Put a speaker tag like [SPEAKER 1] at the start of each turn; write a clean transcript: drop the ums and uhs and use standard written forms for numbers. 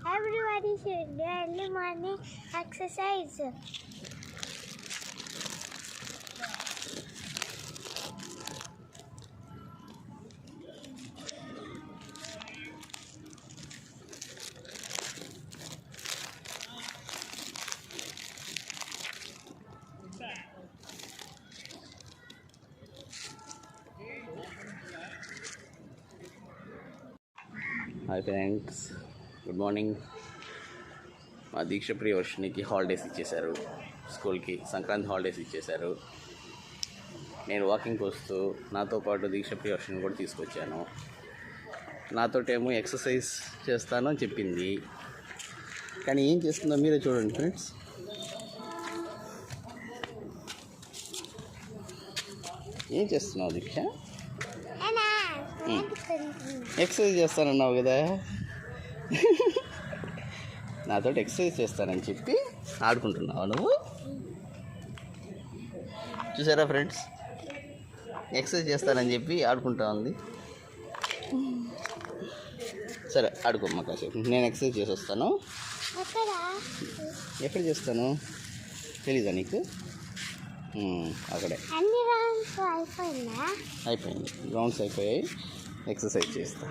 [SPEAKER 1] Everybody should do early morning exercise.
[SPEAKER 2] Hi friends, good morning. మా దీక్ష ప్రియవర్షినికి holidays ఇచ్చేశారు. స్కూల్కి Sankranti holidays ఇచ్చేశారు. నేను వాకింగ్కి వస్తూ నాతో పాటు దీక్ష ప్రియవర్షిని కూడా తీసుకొచ్చాను. నాతోటేమో ఎక్సర్సైజ్ చేస్తాను అని చెప్పింది, కానీ ఏం చేస్తుందో మీరే చూడండి ఫ్రెండ్స్. ఏం చేస్తున్నావు దీక్ష? ఎక్సర్సైజ్ చేస్తానన్నావు కదా, నాతో ఎక్సర్సైజ్ చేస్తానని చెప్పి ఆడుకుంటున్నావు నువ్వు. చూసారా ఫ్రెండ్స్, ఎక్సర్సైజ్ చేస్తానని చెప్పి ఆడుకుంటా ఉంది. సరే ఆడుకోమ్మా కాసేపు, నేను ఎక్సర్సైజ్ చేసి వస్తాను. ఎక్కడ చేస్తాను తెలీదా నీకు? అక్కడే
[SPEAKER 1] అయిపోయింది,
[SPEAKER 2] రౌండ్స్ అయిపోయాయి. ఎక్సర్సైజ్ చేస్తా.